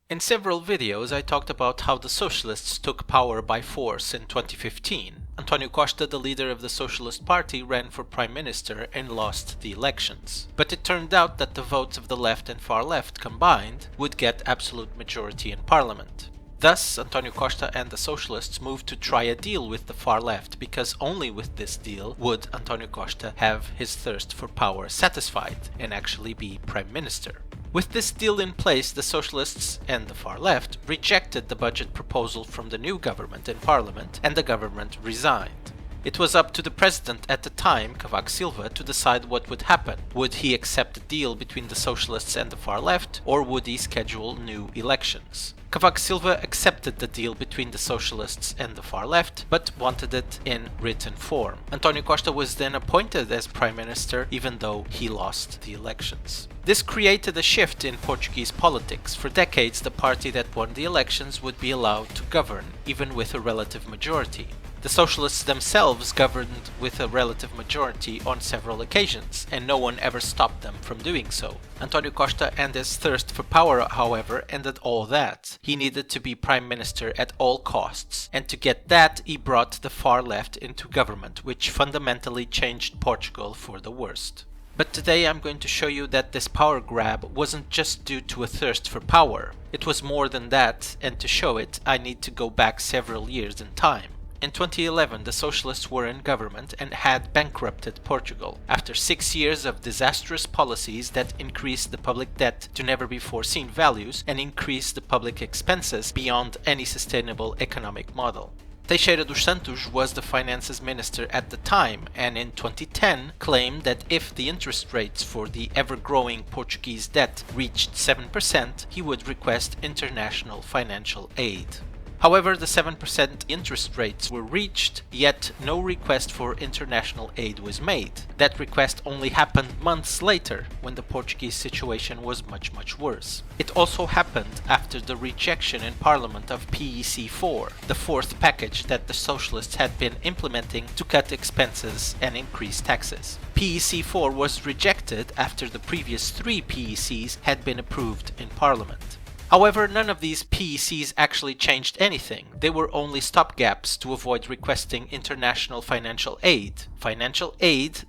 In several videos I talked about how the Socialists took power by force in 2015. António Costa, the leader of the Socialist Party, ran for Prime Minister and lost the elections. But it turned out that the votes of the left and far left combined would get absolute majority in Parliament. Thus, António Costa and the Socialists moved to try a deal with the far left, because only with this deal would António Costa have his thirst for power satisfied and actually be Prime Minister. With this deal in place, the Socialists and the far left rejected the budget proposal from the new government in Parliament, and the government resigned. It was up to the president at the time, Cavaco Silva, to decide what would happen. Would he accept a deal between the Socialists and the far left, or would he schedule new elections? Cavaco Silva accepted the deal between the Socialists and the far left, but wanted it in written form. António Costa was then appointed as Prime Minister, even though he lost the elections. This created a shift in Portuguese politics. For decades, the party that won the elections would be allowed to govern, even with a relative majority. The Socialists themselves governed with a relative majority on several occasions, and no one ever stopped them from doing so. António Costa and his thirst for power, however, ended all that. He needed to be Prime Minister at all costs, and to get that he brought the far left into government, which fundamentally changed Portugal for the worst. But today I'm going to show you that this power grab wasn't just due to a thirst for power. It was more than that, and to show it I need to go back several years in time. In 2011, the Socialists were in government and had bankrupted Portugal, after 6 years of disastrous policies that increased the public debt to never-before-seen values and increased the public expenses beyond any sustainable economic model. Teixeira dos Santos was the finances minister at the time, and in 2010 claimed that if the interest rates for the ever-growing Portuguese debt reached 7%, he would request international financial aid. However, the 7% interest rates were reached, yet no request for international aid was made. That request only happened months later, when the Portuguese situation was much worse. It also happened after the rejection in Parliament of PEC4, the fourth package that the Socialists had been implementing to cut expenses and increase taxes. PEC4 was rejected after the previous 3 PECs had been approved in Parliament. However, none of these PECs actually changed anything. They were only stopgaps to avoid requesting international financial aid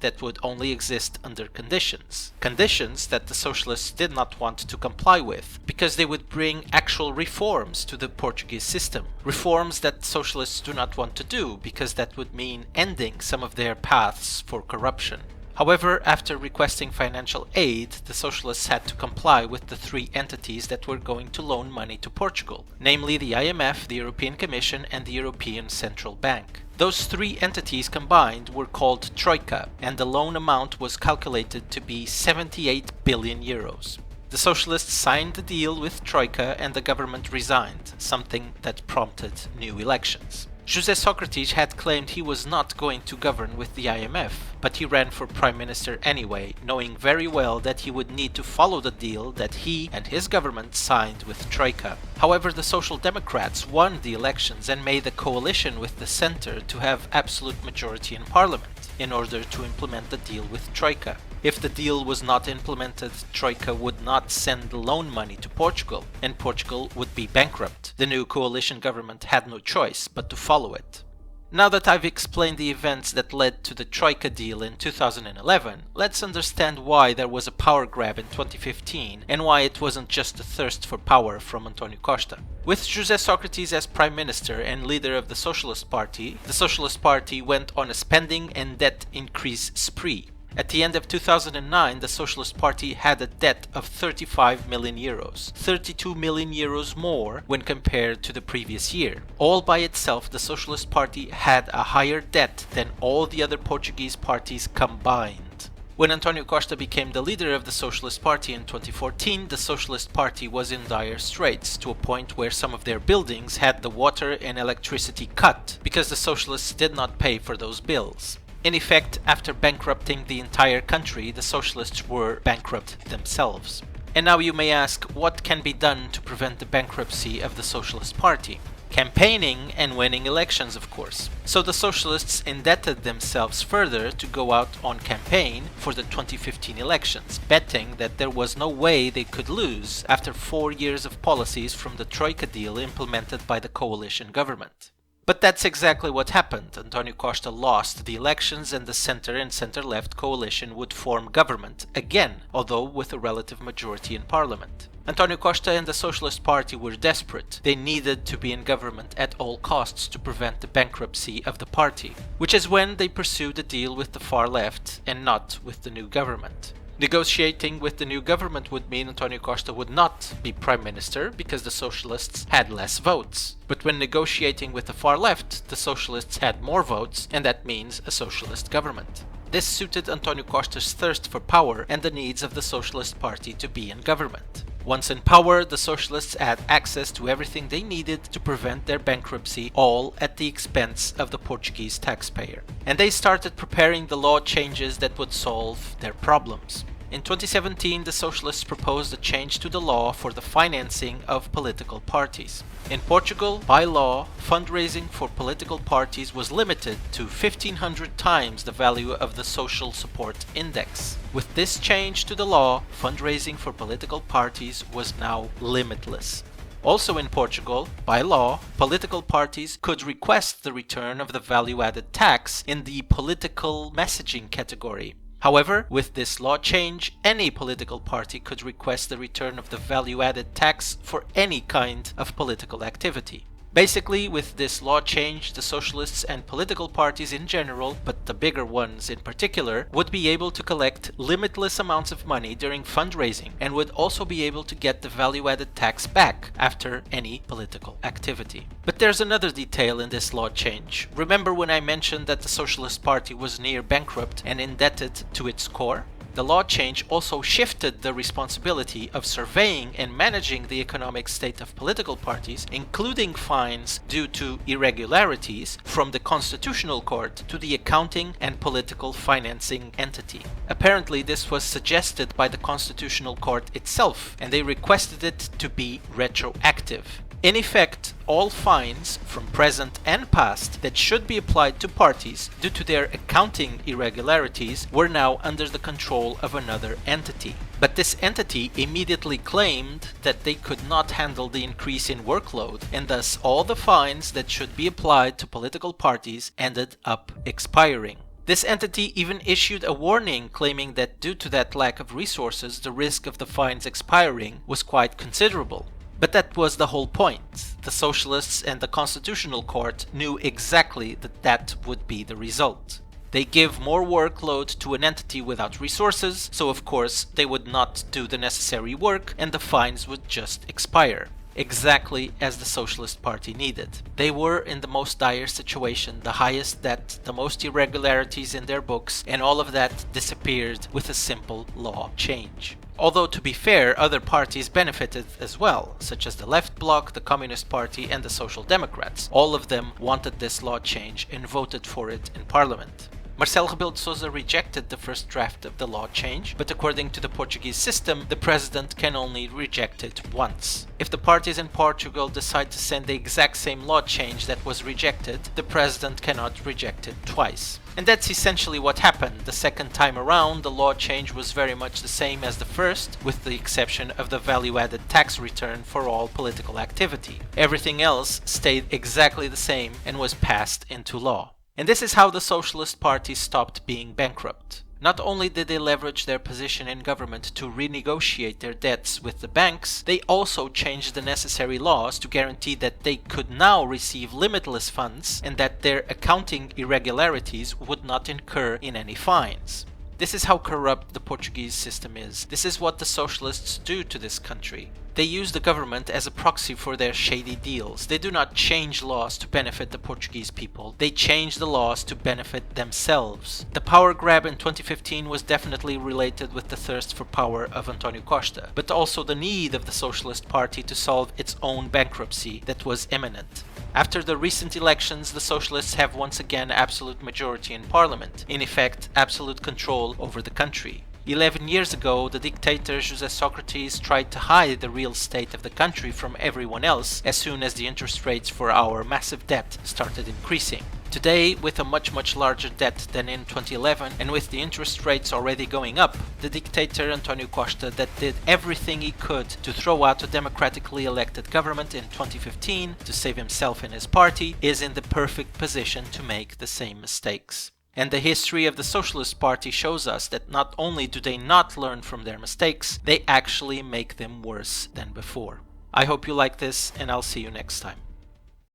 that would only exist under conditions. Conditions that the Socialists did not want to comply with, because they would bring actual reforms to the Portuguese system. Reforms that Socialists do not want to do, because that would mean ending some of their paths for corruption. However, after requesting financial aid, the Socialists had to comply with the 3 entities that were going to loan money to Portugal, namely the IMF, the European Commission, and the European Central Bank. Those 3 entities combined were called Troika, and the loan amount was calculated to be 78 billion euros. The Socialists signed the deal with Troika and the government resigned, something that prompted new elections. José Sócrates had claimed he was not going to govern with the IMF, but he ran for Prime Minister anyway, knowing very well that he would need to follow the deal that he and his government signed with Troika. However, the Social Democrats won the elections and made a coalition with the centre to have absolute majority in Parliament, in order to implement the deal with Troika. If the deal was not implemented, Troika would not send loan money to Portugal, and Portugal would be bankrupt. The new coalition government had no choice but to follow it. Now that I've explained the events that led to the Troika deal in 2011, let's understand why there was a power grab in 2015 and why it wasn't just a thirst for power from António Costa. With José Sócrates as Prime Minister and leader of the Socialist Party went on a spending and debt increase spree. At the end of 2009, the Socialist Party had a debt of 35 million euros, 32 million euros more when compared to the previous year. All by itself, the Socialist Party had a higher debt than all the other Portuguese parties combined. When António Costa became the leader of the Socialist Party in 2014, the Socialist Party was in dire straits, to a point where some of their buildings had the water and electricity cut, because the Socialists did not pay for those bills. In effect, after bankrupting the entire country, the Socialists were bankrupt themselves. And now you may ask, what can be done to prevent the bankruptcy of the Socialist Party? campaigning and winning elections, of course. So the socialists indebted themselves further to go out on campaign for the 2015 elections, betting that there was no way they could lose after 4 years of policies from the Troika deal implemented by the coalition government. But that's exactly what happened. António Costa lost the elections and the center and center-left coalition would form government again, although with a relative majority in parliament. António Costa and the Socialist Party were desperate. They needed to be in government at all costs to prevent the bankruptcy of the party, which is when they pursued a deal with the far left and not with the new government. Negotiating with the new government would mean António Costa would not be prime minister because the socialists had less votes. But when negotiating with the far left, the socialists had more votes, and that means a socialist government. This suited António Costa's thirst for power and the needs of the Socialist Party to be in government. Once in power, the socialists had access to everything they needed to prevent their bankruptcy, all at the expense of the Portuguese taxpayer. And they started preparing the law changes that would solve their problems. In 2017, the socialists proposed a change to the law for the financing of political parties. In Portugal, by law, fundraising for political parties was limited to 1,500 times the value of the social support index. With this change to the law, fundraising for political parties was now limitless. Also in Portugal, by law, political parties could request the return of the value-added tax in the political messaging category. However, with this law change, any political party could request the return of the value-added tax for any kind of political activity. Basically, with this law change, the socialists and political parties in general, but the bigger ones in particular, would be able to collect limitless amounts of money during fundraising and would also be able to get the value-added tax back after any political activity. But there's another detail in this law change. Remember when I mentioned that the Socialist Party was near bankrupt and indebted to its core? The law change also shifted the responsibility of surveying and managing the economic state of political parties, including fines due to irregularities, from the Constitutional Court to the accounting and political financing entity. Apparently, this was suggested by the Constitutional Court itself, and they requested it to be retroactive. In effect, all fines from present and past that should be applied to parties due to their accounting irregularities were now under the control of another entity. But this entity immediately claimed that they could not handle the increase in workload, and thus all the fines that should be applied to political parties ended up expiring. This entity even issued a warning claiming that due to that lack of resources, the risk of the fines expiring was quite considerable. But that was the whole point. The Socialists and the Constitutional Court knew exactly that that would be the result. They give more workload to an entity without resources, so of course they would not do the necessary work and the fines would just expire. Exactly as the Socialist Party needed. They were in the most dire situation, the highest debt, the most irregularities in their books, and all of that disappeared with a simple law change. Although, to be fair, other parties benefited as well, such as the Left Bloc, the Communist Party and the Social Democrats. All of them wanted this law change and voted for it in Parliament. Marcelo Rebelo de Sousa rejected the first draft of the law change, but according to the Portuguese system, the president can only reject it once. If the parties in Portugal decide to send the exact same law change that was rejected, the president cannot reject it twice. And that's essentially what happened. The second time around, the law change was very much the same as the first, with the exception of the value-added tax return for all political activity. Everything else stayed exactly the same and was passed into law. And this is how the Socialist Party stopped being bankrupt. Not only did they leverage their position in government to renegotiate their debts with the banks, they also changed the necessary laws to guarantee that they could now receive limitless funds and that their accounting irregularities would not incur in any fines. This is how corrupt the Portuguese system is. This is what the socialists do to this country. They use the government as a proxy for their shady deals. They do not change laws to benefit the Portuguese people. They change the laws to benefit themselves. The power grab in 2015 was definitely related with the thirst for power of António Costa, but also the need of the Socialist Party to solve its own bankruptcy that was imminent. After the recent elections, the socialists have once again absolute majority in parliament, in effect absolute control over the country. 11 years ago, the dictator José Sócrates tried to hide the real state of the country from everyone else as soon as the interest rates for our massive debt started increasing. Today, with a much larger debt than in 2011 and with the interest rates already going up, the dictator António Costa that did everything he could to throw out a democratically elected government in 2015 to save himself and his party is in the perfect position to make the same mistakes. And the history of the Socialist Party shows us that not only do they not learn from their mistakes, they actually make them worse than before. I hope you like this, and I'll see you next time.